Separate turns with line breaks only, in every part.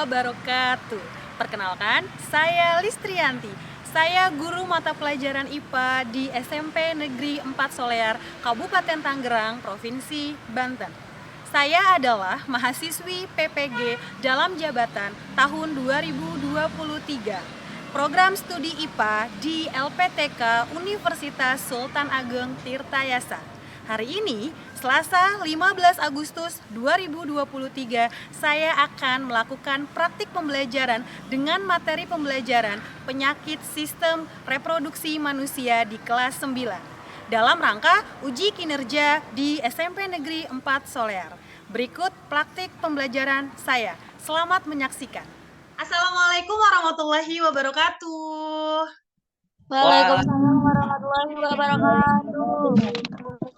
wabarakatuh. Perkenalkan, saya Listrianti. Saya guru mata pelajaran IPA di SMP Negeri 4 Solear, Kabupaten Tangerang, Provinsi Banten. Saya adalah mahasiswi PPG dalam jabatan tahun 2023. Program studi IPA di LPTK Universitas Sultan Ageng Tirtayasa. Hari ini, Selasa 15 Agustus 2023, saya akan melakukan praktik pembelajaran dengan materi pembelajaran penyakit sistem reproduksi manusia di kelas 9 dalam rangka uji kinerja di SMP Negeri 4 Solear. Berikut praktik pembelajaran saya. Selamat menyaksikan. Assalamualaikum warahmatullahi wabarakatuh.
Waalaikumsalam warahmatullahi wabarakatuh.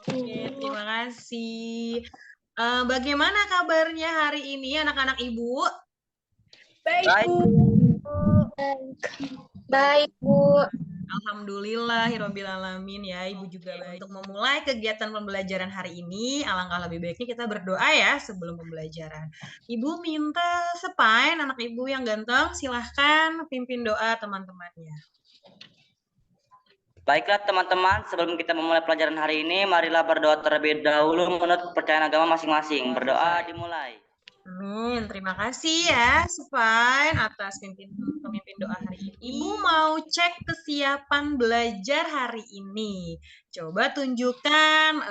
Oke, terima kasih. Bagaimana kabarnya hari ini anak-anak Ibu?
Baik, Bu. Baik, Bu.
Alhamdulillahirrabbilalamin ya, Ibu juga baik. Untuk memulai kegiatan pembelajaran hari ini, alangkah lebih baiknya kita berdoa ya sebelum pembelajaran. Ibu minta sepain anak Ibu yang ganteng, silahkan pimpin doa teman-temannya.
Baiklah teman-teman, sebelum kita memulai pelajaran hari ini, marilah berdoa terlebih dahulu menurut kepercayaan agama masing-masing. Berdoa dimulai.
Amin. Terima kasih ya, Supain, atas pemimpin doa hari ini. Ibu mau cek kesiapan belajar hari ini. Coba tunjukkan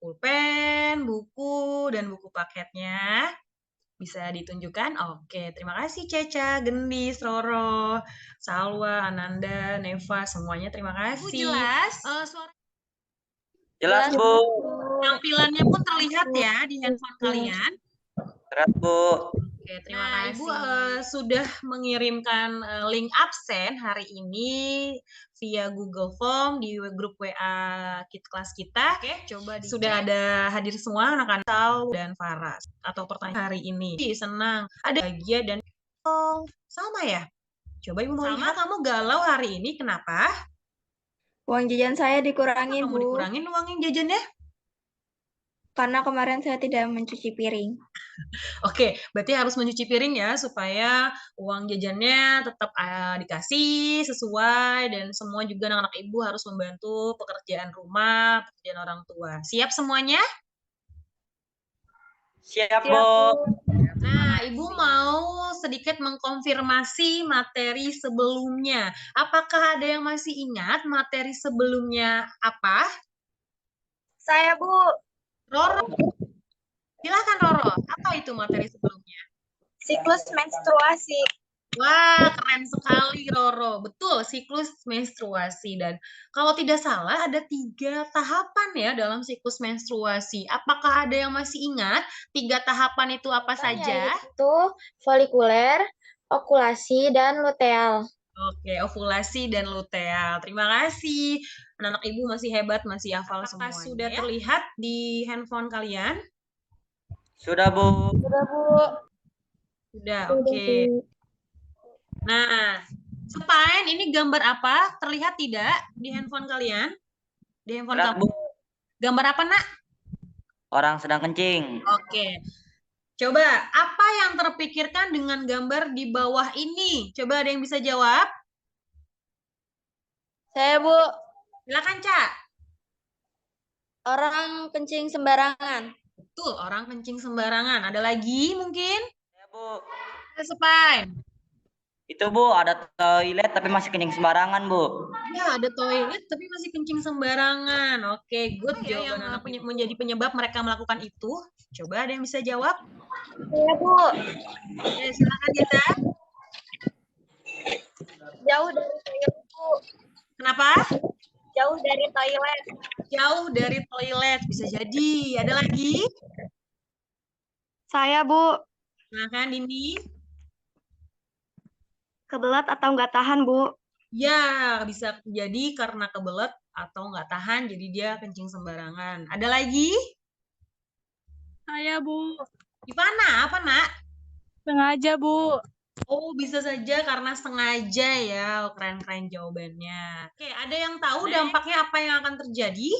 pulpen, buku, dan buku paketnya. Bisa ditunjukkan? Oke, terima kasih Ceca, Gendis, Roro, Salwa, Ananda, Neva, semuanya terima kasih. Bu, jelas? Suara
Jelas, Bu.
tampilannya pun terlihat ya di handphone kalian.
Jelas, Bu.
Oke, terima kasih. Ibu sudah mengirimkan link absen hari ini via Google Form di grup WA kelas kita. Oke, coba dicek. Sudah ada hadir semua anak-anak dan Faras atau pertanyaan hari ini. Senang, ada bahagia dan sama ya. Coba Ibu mau lihat. Kamu galau hari ini kenapa?
Uang jajan saya dikurangin,
Kamu
Bu.
dikurangin uang jajannya?
Karena kemarin saya tidak mencuci piring.
Oke, berarti harus mencuci piring ya supaya uang jajannya tetap dikasih sesuai dan semua juga anak-anak Ibu harus membantu pekerjaan rumah, pekerjaan orang tua. Siap semuanya?
Siap, Bu.
Nah, Ibu mau sedikit mengkonfirmasi materi sebelumnya. Apakah ada yang masih ingat materi sebelumnya apa?
Saya, Bu.
Roro. Silakan Roro. Apa itu materi sebelumnya?
Siklus menstruasi.
Wah, keren sekali Roro. Betul, siklus menstruasi. Dan kalau tidak salah ada 3 tahapan ya dalam siklus menstruasi. Apakah ada yang masih ingat 3 tahapan itu apa saja?
Yaitu folikuler, okulasi, dan luteal.
Oke, ovulasi dan luteal. Terima kasih. Anak-anak Ibu masih hebat, masih hafal semuanya. Apakah sudah terlihat di handphone kalian?
Sudah, Bu.
Sudah, Bu.
Sudah, oke. Nah, Supain, ini gambar apa? Terlihat tidak di handphone kalian? Di handphone
Jelas,
kamu?
Bu.
Gambar apa, Nak?
Orang sedang kencing.
Oke. Coba, apa yang terpikirkan dengan gambar di bawah ini? Coba ada yang bisa jawab?
Saya, Bu.
Silakan, Cak.
Orang kencing sembarangan.
Betul, orang kencing sembarangan. Ada lagi mungkin?
Ya, Bu.
Supain.
Itu, Bu, ada toilet tapi masih kencing sembarangan, Bu.
Ya, ada toilet tapi masih kencing sembarangan. Oke, good. Jawaban anak menjadi penyebab mereka melakukan itu. Coba ada yang bisa jawab?
Saya, Bu.
Oke, silakan kita.
Jauh dari toilet, Bu.
Kenapa?
Jauh dari toilet.
Jauh dari toilet. Bisa jadi. Ada lagi?
Saya, Bu.
Silakan, Dini.
Kebelet atau nggak tahan, Bu?
Ya, bisa jadi karena kebelet atau nggak tahan, jadi dia kencing sembarangan. Ada lagi?
Saya, Bu.
Ivana, apa, Nak?
Sengaja, Bu.
Oh, bisa saja karena sengaja ya. Oh, keren-keren jawabannya. Oke, ada yang tahu dampaknya apa yang akan terjadi?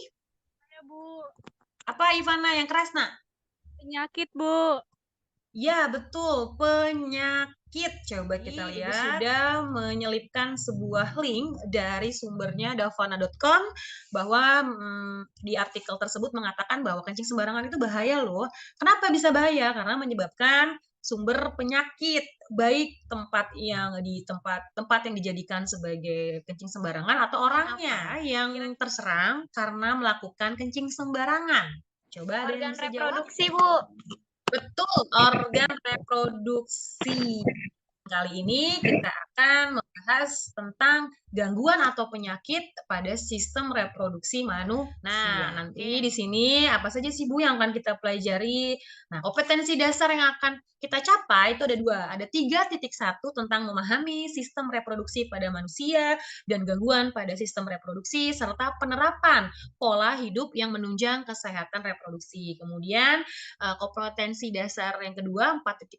Saya, Bu.
Apa, Ivana, yang keras, Nak?
Penyakit, Bu.
Ya, betul, penyakit. Coba kita lihat. Ibu sudah menyelipkan sebuah link dari sumbernya davana.com bahwa di artikel tersebut mengatakan bahwa kencing sembarangan itu bahaya loh. Kenapa bisa bahaya? Karena menyebabkan sumber penyakit, baik tempat yang dijadikan sebagai kencing sembarangan atau orangnya yang terserang karena melakukan kencing sembarangan. Coba ada yang
Organ
bisa jawab?
reproduksi, Bu.
Betul, organ reproduksi. Kali ini kita akan membahas tentang gangguan atau penyakit pada sistem reproduksi manusia. Nah, nanti di sini apa saja sih Bu yang akan kita pelajari? Nah, kompetensi dasar yang akan kita capai itu ada 2. Ada 3.1 tentang memahami sistem reproduksi pada manusia dan gangguan pada sistem reproduksi serta penerapan pola hidup yang menunjang kesehatan reproduksi. Kemudian kompetensi dasar yang kedua 4.1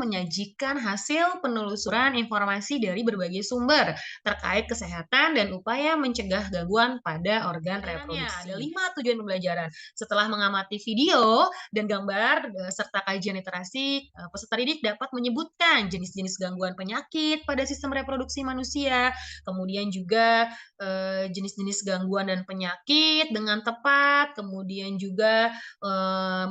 menyajikan hasil penelusuran informasi dari berbagai sumber terkait kesehatan dan upaya mencegah gangguan pada organ reproduksi. Ada 5 tujuan pembelajaran. Setelah mengamati video dan gambar serta kajian literasi, peserta didik dapat menyebutkan jenis-jenis gangguan penyakit pada sistem reproduksi manusia, kemudian juga jenis-jenis gangguan dan penyakit dengan tepat, kemudian juga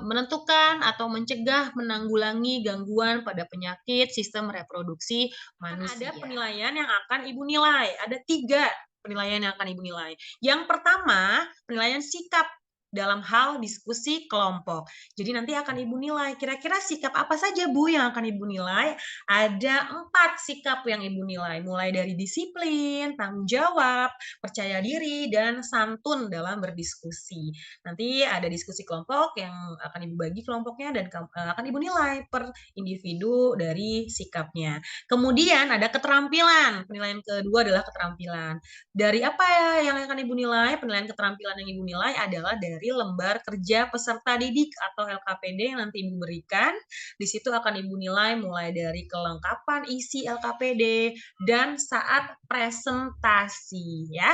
menentukan atau mencegah menanggulangi gangguan pada penyakit sistem reproduksi manusia. Ada penilaian yang akan Ibu nilai. Ada 3 penilaian yang akan Ibu nilai. Yang pertama, penilaian sikap dalam hal diskusi kelompok. Jadi nanti akan Ibu nilai, kira-kira sikap apa saja Bu yang akan Ibu nilai? Ada 4 sikap yang Ibu nilai, mulai dari disiplin, tanggung jawab, percaya diri, dan santun dalam berdiskusi. Nanti ada diskusi kelompok yang akan Ibu bagi kelompoknya dan akan Ibu nilai per individu dari sikapnya. Kemudian ada keterampilan. Penilaian kedua adalah keterampilan. Dari apa ya yang akan Ibu nilai? Penilaian keterampilan yang Ibu nilai adalah dari lembar kerja peserta didik atau LKPD yang nanti Ibu berikan. Di situ akan Ibu nilai mulai dari kelengkapan isi LKPD dan saat presentasi ya.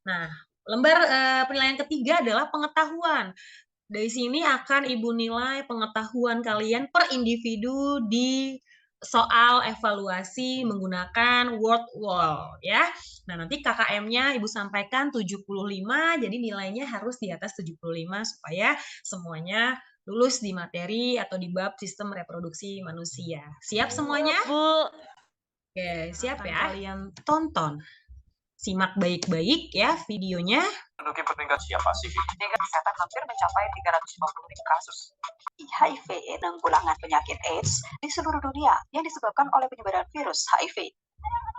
Nah, lembar penilaian ketiga adalah pengetahuan. Dari sini akan Ibu nilai pengetahuan kalian per individu di soal evaluasi menggunakan word wall ya. Nah, nanti KKM-nya Ibu sampaikan 75, jadi nilainya harus di atas 75 supaya semuanya lulus di materi atau di bab sistem reproduksi manusia. Siap semuanya?
Bu.
Oke, siap ya? Kalian tonton. Simak baik-baik ya videonya.
Menduduki peringkat siapa sih? Tingkat kesehatan hampir mencapai 350.000 kasus. HIV, penanggulangan penyakit AIDS di seluruh dunia yang disebabkan oleh penyebaran virus HIV.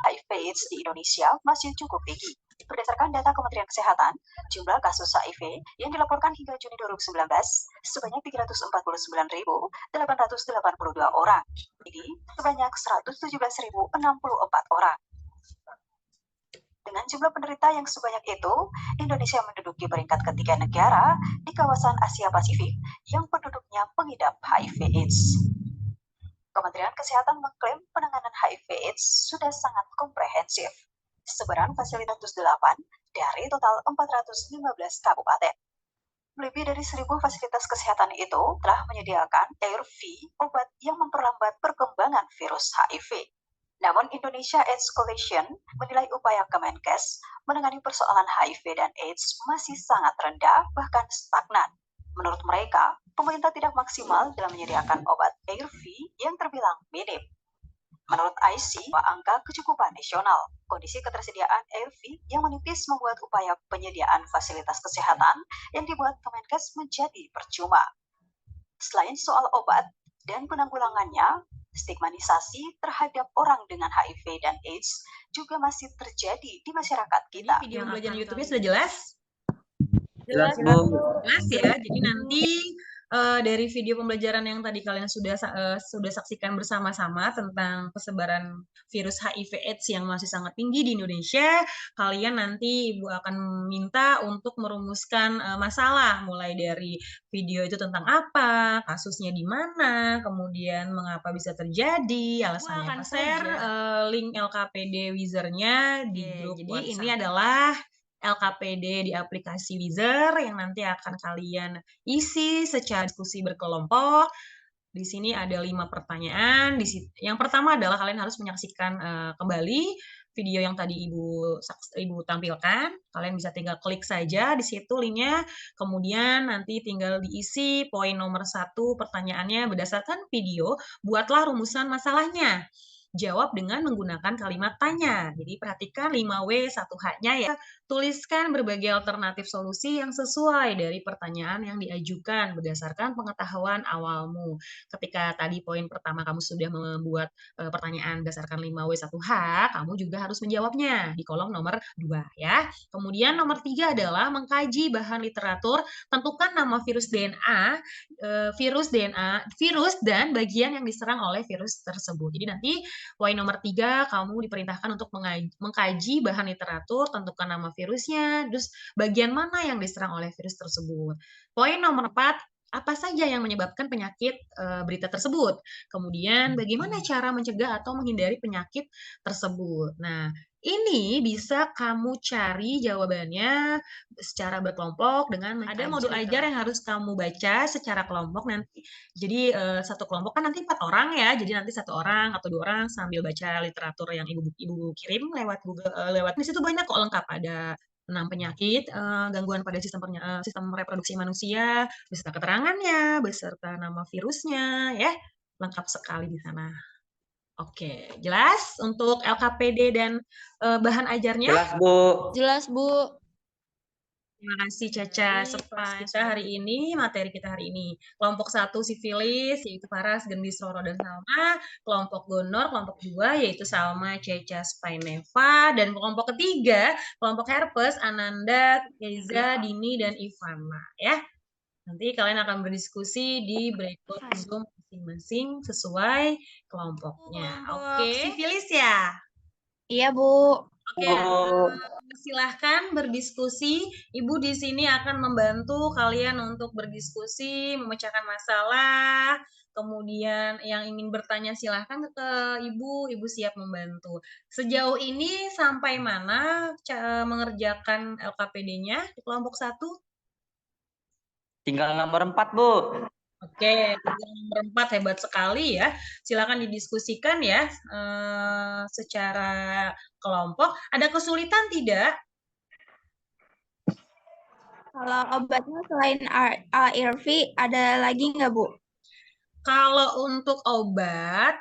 HIV/AIDS di Indonesia masih cukup tinggi. Berdasarkan data Kementerian Kesehatan, jumlah kasus HIV yang dilaporkan hingga Juni 2019 sebanyak 349.882 orang. Ini sebanyak 117.064 orang. Dengan jumlah penderita yang sebanyak itu, Indonesia menduduki peringkat ketiga negara di kawasan Asia Pasifik yang penduduknya pengidap HIV/AIDS. Kementerian Kesehatan mengklaim penanganan HIV/AIDS sudah sangat komprehensif. Sebaran fasilitas 8 dari total 415 kabupaten. Lebih dari 1.000 fasilitas kesehatan itu telah menyediakan ARV, obat yang memperlambat perkembangan virus HIV. Namun Indonesia AIDS Coalition menilai upaya Kemenkes menangani persoalan HIV dan AIDS masih sangat rendah, bahkan stagnan. Menurut mereka, pemerintah tidak maksimal dalam menyediakan obat ARV yang terbilang minim. Menurut IC, angka kecukupan nasional, kondisi ketersediaan ARV yang menipis membuat upaya penyediaan fasilitas kesehatan yang dibuat Kemenkes menjadi percuma. Selain soal obat dan penanggulangannya, stigmatisasi terhadap orang dengan HIV dan AIDS juga masih terjadi di masyarakat kita.
Video pembelajaran YouTube-nya sudah jelas?
Jelas, Bu.
Jelas ya. Jadi nanti dari video pembelajaran yang tadi kalian sudah saksikan bersama-sama tentang persebaran virus HIV/AIDS yang masih sangat tinggi di Indonesia, kalian nanti Ibu akan minta untuk merumuskan masalah, mulai dari video itu tentang apa, kasusnya di mana, kemudian mengapa bisa terjadi, alasannya apa. Akan share link LKPD Wizard-nya di grup WhatsApp. Jadi ini adalah LKPD di aplikasi Wizard yang nanti akan kalian isi secara diskusi berkelompok.
Di sini ada 5 pertanyaan. Yang pertama adalah kalian harus menyaksikan kembali video yang tadi Ibu tampilkan. Kalian bisa tinggal klik saja di situ linknya. Kemudian nanti tinggal diisi poin nomor 1 pertanyaannya berdasarkan video. Buatlah rumusan masalahnya. Jawab dengan menggunakan kalimat tanya. Jadi perhatikan 5W 1H-nya ya. Tuliskan berbagai alternatif solusi yang sesuai dari pertanyaan yang diajukan berdasarkan pengetahuan awalmu. Ketika tadi poin pertama kamu sudah membuat pertanyaan berdasarkan 5W1H, kamu juga harus menjawabnya di kolom nomor 2 ya. Kemudian nomor 3 adalah mengkaji bahan literatur, tentukan nama virus DNA, virus dan bagian yang diserang oleh virus tersebut. Jadi nanti poin nomor 3, kamu diperintahkan untuk mengkaji bahan literatur, tentukan nama virusnya, terus bagian mana yang diserang oleh virus tersebut. Poin nomor 4, apa saja yang menyebabkan penyakit berita tersebut. Kemudian bagaimana cara mencegah atau menghindari penyakit tersebut. Nah, ini bisa kamu cari jawabannya secara berkelompok dengan ada modul ajar yang harus kamu baca secara kelompok nanti. Jadi satu kelompok kan nanti 4 orang ya. Jadi nanti 1 orang atau 2 orang sambil baca literatur yang Ibu kirim lewat Google lewat di situ banyak kok lengkap ada 6 penyakit, gangguan pada sistem reproduksi manusia, beserta keterangannya, beserta nama virusnya ya. Lengkap sekali di sana. Oke, jelas untuk LKPD dan bahan ajarnya?
Jelas, Bu.
Jelas, Bu.
Terima kasih Caca. Seperti kita hari ini, materi kita hari ini. Kelompok 1 sifilis, yaitu Faras, Gendis, Roro, dan Salma. Kelompok Gonor, kelompok 2, yaitu Salma, Ceca, Spaineva. Dan kelompok ketiga, kelompok herpes, Ananda, Keiza, Dini, dan Ivana. Ya. Nanti kalian akan berdiskusi di breakout Zoom masing-masing sesuai kelompoknya. Oke, sifilis ya?
Iya, Bu.
Oke, silahkan berdiskusi. Ibu di sini akan membantu kalian untuk berdiskusi, memecahkan masalah. Kemudian yang ingin bertanya silahkan ke Ibu siap membantu. Sejauh ini sampai mana mengerjakan LKPD-nya di kelompok 1?
Tinggal nomor 4, Bu.
Oke, nomor 4 hebat sekali ya. Silakan didiskusikan ya secara kelompok. Ada kesulitan tidak?
Kalau obatnya selain ARV, ada lagi nggak, Bu?
Kalau untuk obat,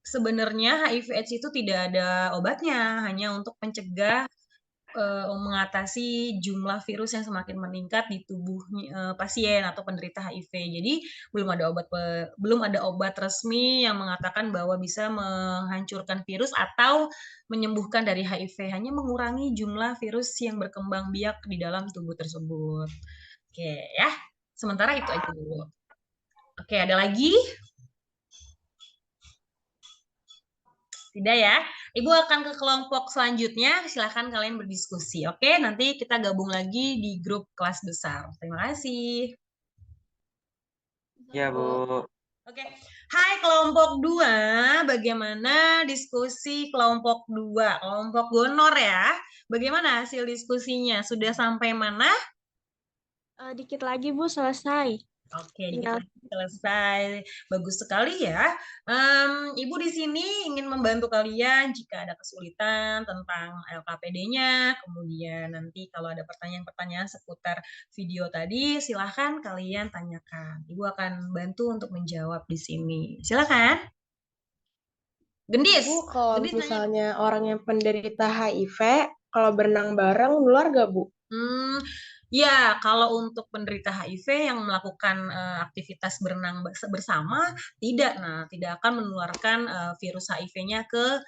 sebenarnya HIV/AIDS itu tidak ada obatnya, hanya untuk mencegah mengatasi jumlah virus yang semakin meningkat di tubuh pasien atau penderita HIV. Jadi belum ada obat resmi yang mengatakan bahwa bisa menghancurkan virus atau menyembuhkan dari HIV, hanya mengurangi jumlah virus yang berkembang biak di dalam tubuh tersebut. Oke ya, sementara itu aja dulu. Oke, ada lagi? Tidak ya? Ibu akan ke kelompok selanjutnya. Silahkan kalian berdiskusi. Oke, nanti kita gabung lagi di grup kelas besar. Terima kasih.
Ya, Bu.
Oke. Hai kelompok 2. Bagaimana diskusi kelompok 2? Kelompok Gonor ya. Bagaimana hasil diskusinya? Sudah sampai mana?
Dikit lagi, Bu, selesai.
Oke, selesai. Bagus sekali ya. Ibu di sini ingin membantu kalian jika ada kesulitan tentang LKPD-nya. Kemudian nanti kalau ada pertanyaan-pertanyaan seputar video tadi, silahkan kalian tanyakan. Ibu akan bantu untuk menjawab di sini. Silahkan. Gendis.
Bu, kalau
Gendis
misalnya orang yang penderita HIV, kalau berenang bareng, nular gak, Bu?
Ya, kalau untuk penderita HIV yang melakukan aktivitas berenang bersama, tidak akan menularkan virus HIV-nya ke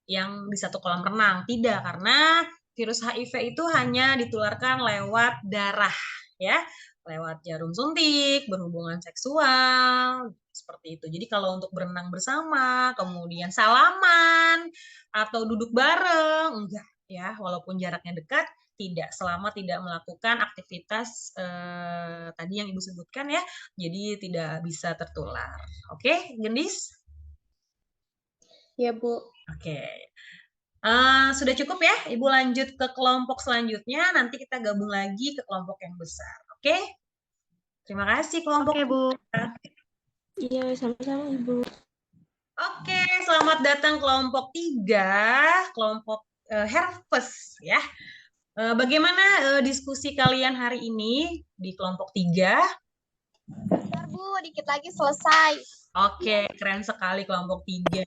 yang di satu kolam renang. Tidak, karena virus HIV itu hanya ditularkan lewat darah, ya, lewat jarum suntik, berhubungan seksual, seperti itu. Jadi kalau untuk berenang bersama, kemudian salaman atau duduk bareng, enggak, ya, walaupun jaraknya dekat. Tidak, selama tidak melakukan aktivitas tadi yang Ibu sebutkan ya, jadi tidak bisa tertular. Oke, Gendis?
Ya, Bu.
Oke. Sudah cukup ya? Ibu lanjut ke kelompok selanjutnya, nanti kita gabung lagi ke kelompok yang besar. Oke? Terima kasih kelompok.
Oke, Bu. Iya, sama-sama Ibu.
Oke, selamat datang kelompok 3, kelompok Herpes ya. Bagaimana diskusi kalian hari ini di kelompok 3?
Bentar Bu, dikit lagi selesai.
Oke, keren sekali kelompok 3.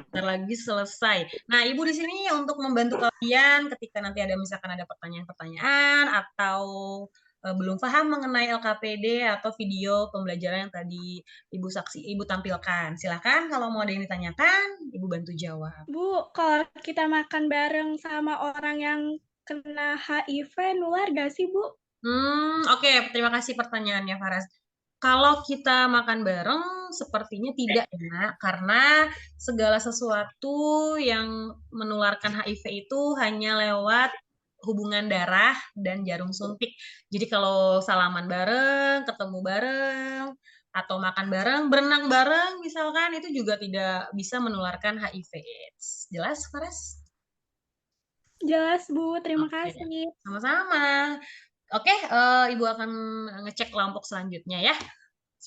Bentar lagi selesai. Nah, Ibu di sini untuk membantu kalian ketika nanti misalkan ada pertanyaan-pertanyaan atau belum paham mengenai LKPD atau video pembelajaran yang tadi Ibu tampilkan. Silakan kalau mau ada yang ditanyakan, Ibu bantu jawab.
Bu, kalau kita makan bareng sama orang yang kena HIV, nular gak sih Bu?
Oke, terima kasih pertanyaannya, Faras. Kalau kita makan bareng, sepertinya tidak ya, karena segala sesuatu yang menularkan HIV itu hanya lewat hubungan darah dan jarum suntik. Jadi kalau salaman bareng, ketemu bareng, atau makan bareng, berenang bareng misalkan, itu juga tidak bisa menularkan HIV/AIDS. Jelas, Faras?
Jelas Bu, terima
Oke,
kasih.
sama-sama. Oke, Ibu akan ngecek kelompok selanjutnya ya.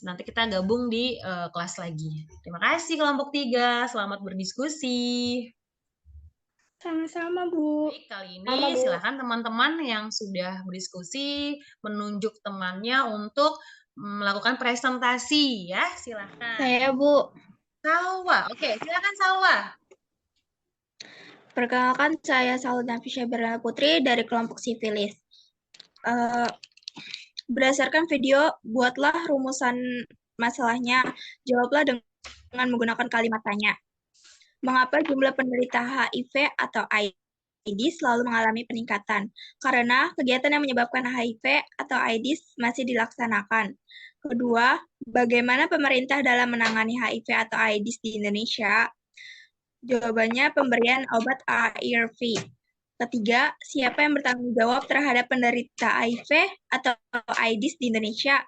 Nanti kita gabung di kelas lagi. Terima kasih kelompok 3, selamat berdiskusi.
Sama-sama Bu.
Baik, kali ini silakan teman-teman yang sudah berdiskusi menunjuk temannya untuk melakukan presentasi ya, silakan.
Saya Bu.
Salwa, oke, silakan Salwa.
Perkenalkan, saya Salwa Nafisya Berlana Putri dari kelompok Sivilis. Berdasarkan video, buatlah rumusan masalahnya, jawablah dengan menggunakan kalimat tanya. Mengapa jumlah penderita HIV atau AIDS selalu mengalami peningkatan? Karena kegiatan yang menyebabkan HIV atau AIDS masih dilaksanakan. Kedua, bagaimana pemerintah dalam menangani HIV atau AIDS di Indonesia? Jawabannya pemberian obat ARV. Ketiga, siapa yang bertanggung jawab terhadap penderita HIV atau AIDS di Indonesia?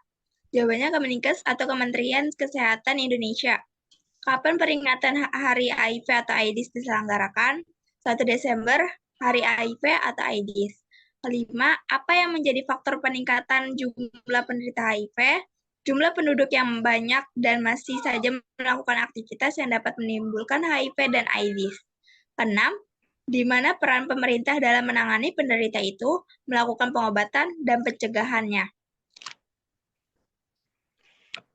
Jawabannya Kemenkes atau Kementerian Kesehatan Indonesia. Kapan peringatan Hari HIV atau AIDS diselenggarakan? 1 Desember, Hari HIV atau AIDS. Kelima, apa yang menjadi faktor peningkatan jumlah penderita HIV? Jumlah penduduk yang banyak dan masih saja melakukan aktivitas yang dapat menimbulkan HIV dan AIDS. Keenam, di mana peran pemerintah dalam menangani penderita itu, melakukan pengobatan dan pencegahannya.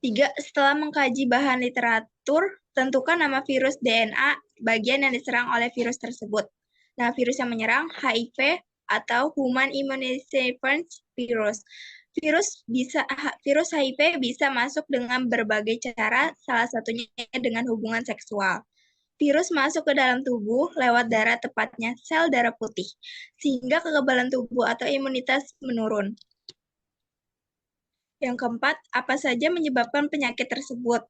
3. Setelah mengkaji bahan literatur, tentukan nama virus DNA bagian yang diserang oleh virus tersebut. Nah, virus yang menyerang HIV atau Human Immunodeficiency Virus. Virus HIV bisa masuk dengan berbagai cara, salah satunya dengan hubungan seksual. Virus masuk ke dalam tubuh lewat darah, tepatnya sel darah putih, sehingga kekebalan tubuh atau imunitas menurun. Yang keempat, apa saja menyebabkan penyakit tersebut?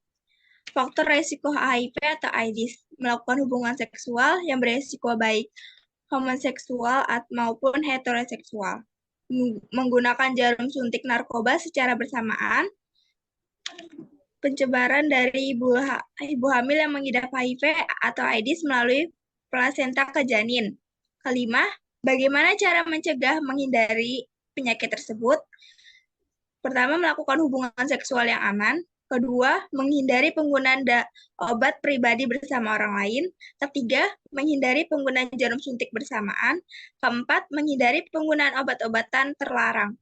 Faktor resiko HIV atau AIDS, melakukan hubungan seksual yang beresiko baik homoseksual maupun heteroseksual, menggunakan jarum suntik narkoba secara bersamaan, pencebaran dari ibu hamil yang mengidap HIV atau AIDS melalui plasenta ke janin. Kelima, bagaimana cara mencegah menghindari penyakit tersebut? Pertama, melakukan hubungan seksual yang aman. Kedua, menghindari penggunaan obat pribadi bersama orang lain. Ketiga, menghindari penggunaan jarum suntik bersamaan. Keempat, menghindari penggunaan obat-obatan terlarang.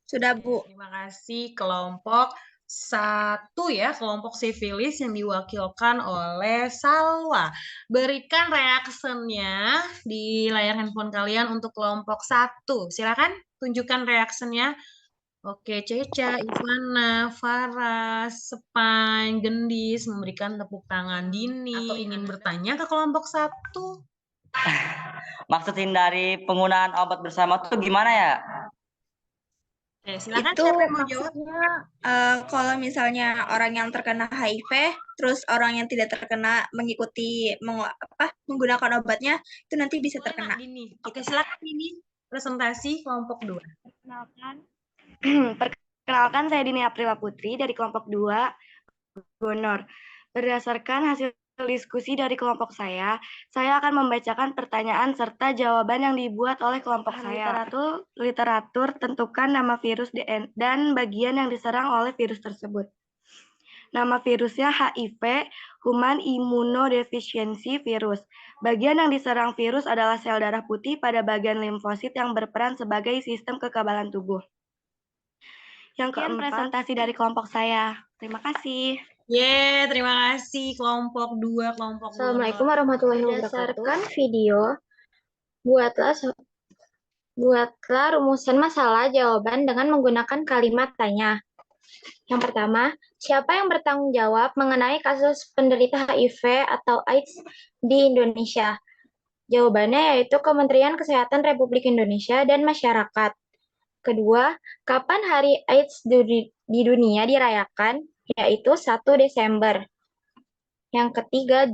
Sudah, Bu.
Terima kasih kelompok 1 ya, kelompok sivilis yang diwakilkan oleh Salwa. Berikan reaksinya di layar handphone kalian untuk kelompok 1. Silakan tunjukkan reaksinya. Oke, Ceca, Ivana, Faras, Sepan, Gendis memberikan tepuk tangan. Dini atau ingin bertanya ke kelompok 1?
Maksud hindari penggunaan obat bersama itu gimana ya?
Oke, silakan
Itu
siapa yang mau jawab?
maksudnya kalau misalnya orang yang terkena HIV, terus orang yang tidak terkena mengikuti menggunakan obatnya, itu nanti bisa terkena.
Dini. Oke, silakan Dini. Presentasi kelompok 2.
Perkenalkan, saya Dini Aprila Putri dari kelompok 2, Gonor. Berdasarkan hasil diskusi dari kelompok saya akan membacakan pertanyaan serta jawaban yang dibuat oleh kelompok saya. Literatur tentukan nama virus dan bagian yang diserang oleh virus tersebut. Nama virusnya HIV, Human Immunodeficiency Virus. Bagian yang diserang virus adalah sel darah putih pada bagian limfosit yang berperan sebagai sistem kekebalan tubuh. Yang keempat, presentasi dari kelompok saya. Terima kasih.
Terima kasih kelompok 2, kelompok
Assalamualaikum warahmatullahi wabarakatuh. Berdasarkan video, buatlah rumusan masalah jawaban dengan menggunakan kalimat tanya. Yang pertama, siapa yang bertanggung jawab mengenai kasus penderita HIV atau AIDS di Indonesia? Jawabannya yaitu Kementerian Kesehatan Republik Indonesia dan masyarakat. Kedua, kapan Hari AIDS di dunia dirayakan? Yaitu 1 Desember. Yang ketiga,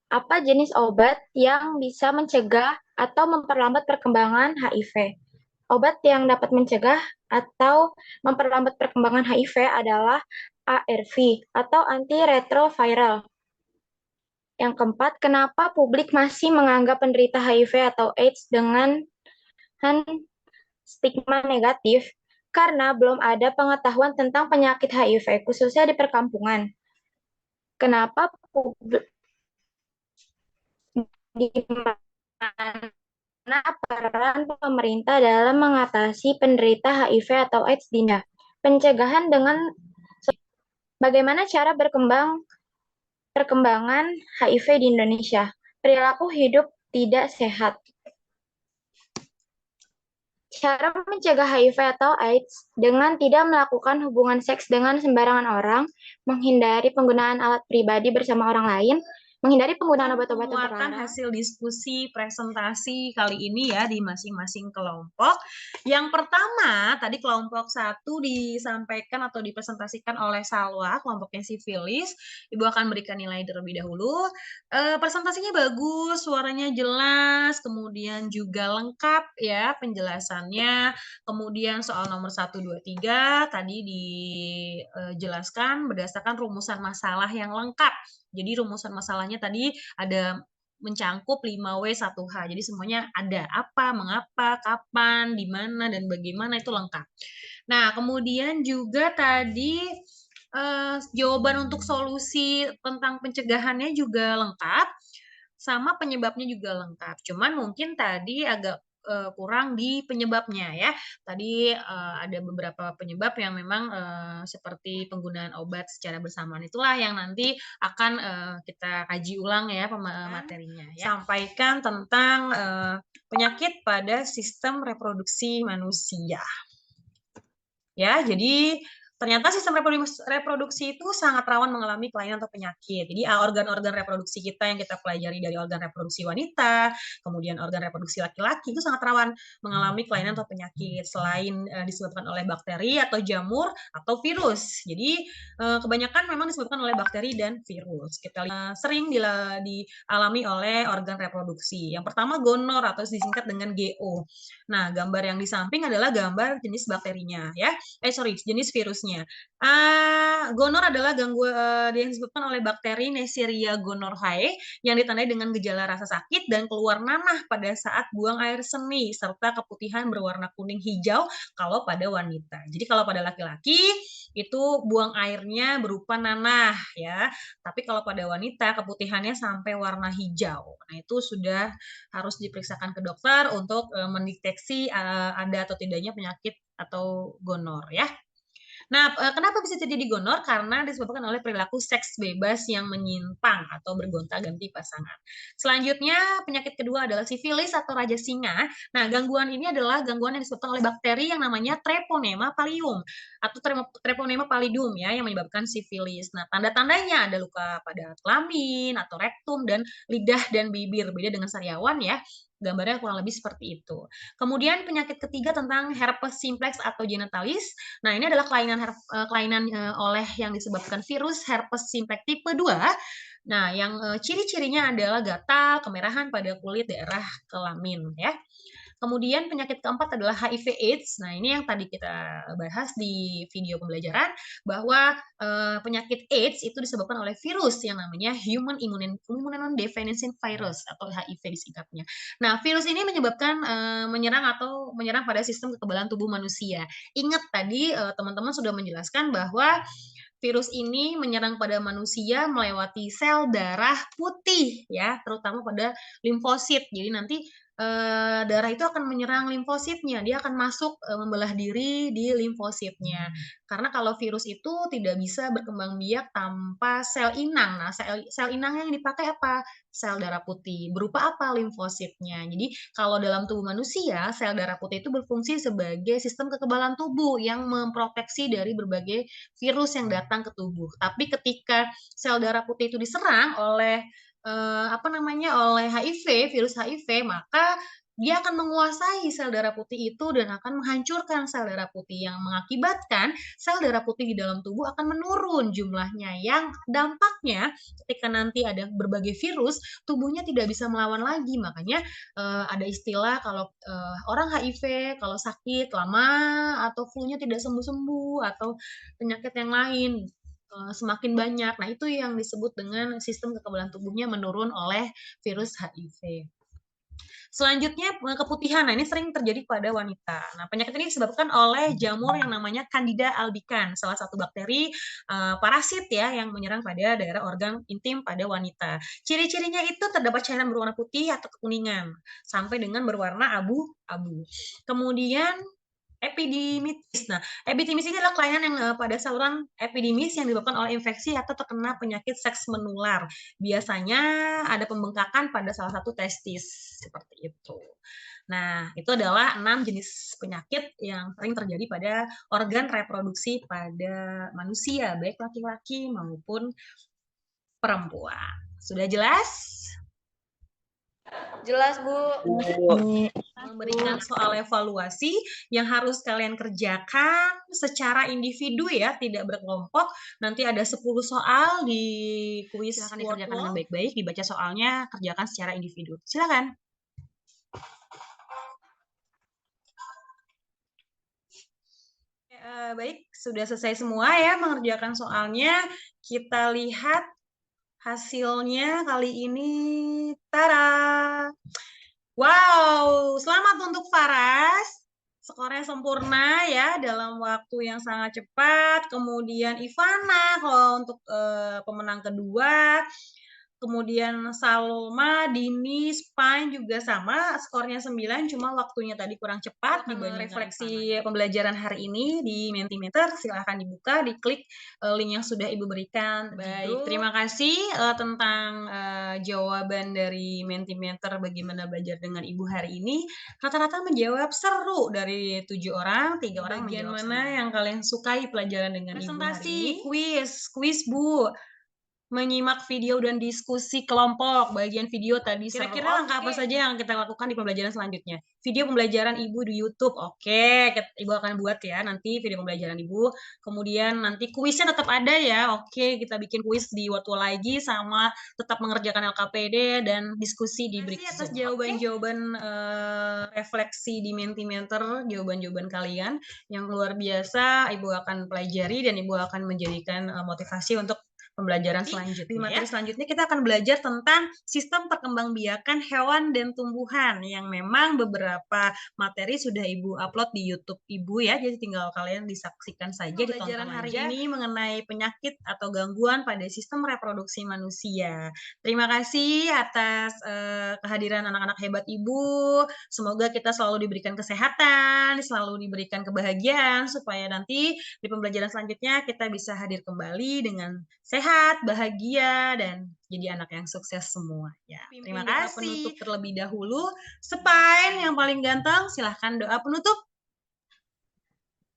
apa jenis obat yang bisa mencegah atau memperlambat perkembangan HIV? Obat yang dapat mencegah atau memperlambat perkembangan HIV adalah ARV atau antiretroviral. Yang keempat, kenapa publik masih menganggap penderita HIV atau AIDS dengan stigma negatif? Karena belum ada pengetahuan tentang penyakit HIV, khususnya di perkampungan. Kenapa publik di mana peran pemerintah dalam mengatasi penderita HIV atau AIDS di Indonesia? Pencegahan dengan bagaimana cara perkembangan HIV di Indonesia? Perilaku hidup tidak sehat. Cara mencegah HIV atau AIDS dengan tidak melakukan hubungan seks dengan sembarangan orang, menghindari penggunaan alat pribadi bersama orang lain, menghindari penggunaan obat-obatan terlarang.
Hasil diskusi presentasi kali ini ya di masing-masing kelompok. Yang pertama, tadi kelompok 1 disampaikan atau dipresentasikan oleh Salwa, kelompoknya sifilis. Ibu akan berikan nilai terlebih dahulu. Presentasinya bagus, suaranya jelas, kemudian juga lengkap ya penjelasannya. Kemudian soal nomor 1, 2, 3 tadi dijelaskan berdasarkan rumusan masalah yang lengkap. Jadi rumusan masalahnya tadi ada mencangkup 5W1H. Jadi semuanya ada apa, mengapa, kapan, di mana, dan bagaimana itu lengkap. Nah, kemudian juga tadi jawaban untuk solusi tentang pencegahannya juga lengkap, sama penyebabnya juga lengkap. Cuman mungkin tadi agak kurang di penyebabnya ya. Tadi ada beberapa penyebab yang memang seperti penggunaan obat secara bersamaan, itulah yang nanti akan kita kaji ulang ya materinya ya. Sampaikan tentang penyakit pada sistem reproduksi manusia. Ya, jadi ternyata sistem reproduksi itu sangat rawan mengalami kelainan atau penyakit. Jadi organ-organ reproduksi kita yang kita pelajari dari organ reproduksi wanita, kemudian organ reproduksi laki-laki itu sangat rawan mengalami kelainan atau penyakit selain disebabkan oleh bakteri atau jamur atau virus. Jadi kebanyakan memang disebabkan oleh bakteri dan virus. Kita sering dialami oleh organ reproduksi. Yang pertama gonor atau disingkat dengan GO. Nah, gambar yang di samping adalah gambar jenis bakterinya ya. Jenis virusnya. Gonor adalah gangguan yang disebabkan oleh bakteri Neisseria gonorrhoeae yang ditandai dengan gejala rasa sakit dan keluar nanah pada saat buang air seni serta keputihan berwarna kuning hijau kalau pada wanita. Jadi kalau pada laki-laki itu buang airnya berupa nanah ya. Tapi kalau pada wanita keputihannya sampai warna hijau. Nah, itu sudah harus diperiksakan ke dokter untuk mendeteksi ada atau tidaknya penyakit atau gonor ya. Nah, kenapa bisa terjadi gonor? Karena disebabkan oleh perilaku seks bebas yang menyimpang atau bergonta-ganti pasangan. Selanjutnya, penyakit kedua adalah sifilis atau raja singa. Nah, gangguan ini adalah gangguan yang disebabkan oleh bakteri yang namanya Treponema pallidum atau Treponema pallidum ya yang menyebabkan sifilis. Nah, tanda-tandanya ada luka pada kelamin atau rektum dan lidah dan bibir. Beda dengan sariawan ya. Gambarnya kurang lebih seperti itu. Kemudian penyakit ketiga tentang herpes simplex atau genitalis. Nah, ini adalah kelainan oleh yang disebabkan virus herpes simplex tipe 2. Nah, yang ciri-cirinya adalah gatal, kemerahan pada kulit daerah kelamin ya. Kemudian penyakit keempat adalah HIV AIDS. Nah, ini yang tadi kita bahas di video pembelajaran bahwa penyakit AIDS itu disebabkan oleh virus yang namanya Human Immunodeficiency Virus atau HIV disingkatnya. Nah, virus ini menyebabkan menyerang pada sistem kekebalan tubuh manusia. Ingat tadi teman-teman sudah menjelaskan bahwa virus ini menyerang pada manusia melewati sel darah putih ya, terutama pada limfosit. Jadi nanti darah itu akan menyerang limfositnya, dia akan masuk membelah diri di limfositnya. Karena kalau virus itu tidak bisa berkembang biak tanpa sel inang. Nah, sel inang yang dipakai apa? Sel darah putih. Berupa apa? Limfositnya. Jadi kalau dalam tubuh manusia, sel darah putih itu berfungsi sebagai sistem kekebalan tubuh yang memproteksi dari berbagai virus yang datang ke tubuh. Tapi ketika sel darah putih itu diserang oleh oleh HIV, virus HIV, maka dia akan menguasai sel darah putih itu dan akan menghancurkan sel darah putih yang mengakibatkan sel darah putih di dalam tubuh akan menurun jumlahnya yang dampaknya ketika nanti ada berbagai virus tubuhnya tidak bisa melawan lagi. Makanya ada istilah kalau orang HIV kalau sakit lama atau flu-nya tidak sembuh-sembuh atau penyakit yang lain semakin banyak. Nah, itu yang disebut dengan sistem kekebalan tubuhnya menurun oleh virus HIV. Selanjutnya keputihan. Nah, ini sering terjadi pada wanita. Nah, penyakit ini disebabkan oleh jamur yang namanya Candida albicans, salah satu bakteri parasit ya yang menyerang pada daerah organ intim pada wanita. Ciri-cirinya itu terdapat cairan berwarna putih atau kekuningan sampai dengan berwarna abu-abu. Kemudian epididimis. Nah, epididimis ini adalah kelainan yang pada saluran epididimis yang disebabkan oleh infeksi atau terkena penyakit seks menular. Biasanya ada pembengkakan pada salah satu testis seperti itu. Nah, itu adalah 6 jenis penyakit yang sering terjadi pada organ reproduksi pada manusia, baik laki-laki maupun perempuan. Sudah jelas?
Jelas, Bu.
Memberikan soal evaluasi yang harus kalian kerjakan secara individu ya, tidak berkelompok. Nanti ada 10 soal di kuis. Silakan dikerjakan dengan baik-baik, dibaca soalnya, kerjakan secara individu. Silakan. Baik, sudah selesai semua ya mengerjakan soalnya. Kita lihat hasilnya kali ini. Tara! Wow, selamat untuk Faras. Skornya sempurna ya dalam waktu yang sangat cepat. Kemudian Ivana kalau untuk pemenang kedua. Kemudian Salma, Dini, Spine juga sama, skornya 9, cuma waktunya tadi kurang cepat dibandingkan refleksi pembelajaran hari ini di Mentimeter. Silahkan dibuka, diklik link yang sudah Ibu berikan. Baik, terima kasih tentang jawaban dari Mentimeter bagaimana belajar dengan Ibu hari ini. Rata-rata menjawab seru dari 7 orang, 3 orang bagian mana yang kalian sukai pelajaran dengan Ibu hari ini? Kuis Bu. Menyimak video dan diskusi kelompok, bagian video tadi kira-kira langkah apa saja yang kita lakukan di pembelajaran selanjutnya? Video pembelajaran Ibu di YouTube, oke, Ibu akan buat ya nanti video pembelajaran Ibu. Kemudian nanti kuisnya tetap ada ya, oke, kita bikin kuis di waktu lagi sama tetap mengerjakan LKPD dan diskusi di break Zoom. Atas jawaban-jawaban refleksi di Mentimeter, jawaban-jawaban kalian yang luar biasa, Ibu akan pelajari dan Ibu akan menjadikan motivasi untuk pembelajaran selanjutnya. Di materi selanjutnya kita akan belajar tentang sistem perkembangbiakan hewan dan tumbuhan yang memang beberapa materi sudah Ibu upload di YouTube Ibu ya. Jadi tinggal kalian disaksikan saja di pembelajaran hari ini mengenai penyakit atau gangguan pada sistem reproduksi manusia. Terima kasih atas kehadiran anak-anak hebat Ibu. Semoga kita selalu diberikan kesehatan, selalu diberikan kebahagiaan supaya nanti di pembelajaran selanjutnya kita bisa hadir kembali dengan sehat, bahagia, dan jadi anak yang sukses semua. Ya, terima kasih. Penutup terlebih dahulu. Spine yang paling ganteng, silahkan doa penutup.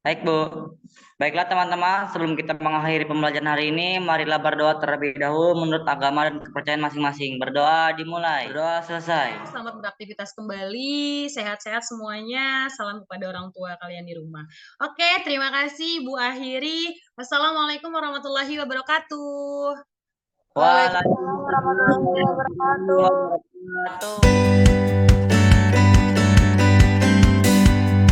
Baik, Bu. Baiklah teman-teman, sebelum kita mengakhiri pembelajaran hari ini, marilah berdoa terlebih dahulu menurut agama dan kepercayaan masing-masing. Berdoa dimulai. Berdoa selesai.
Selamat beraktivitas kembali, sehat-sehat semuanya. Salam kepada orang tua kalian di rumah. Oke, terima kasih Bu akhiri. Wassalamualaikum warahmatullahi wabarakatuh.
Waalaikumsalam warahmatullahi wabarakatuh.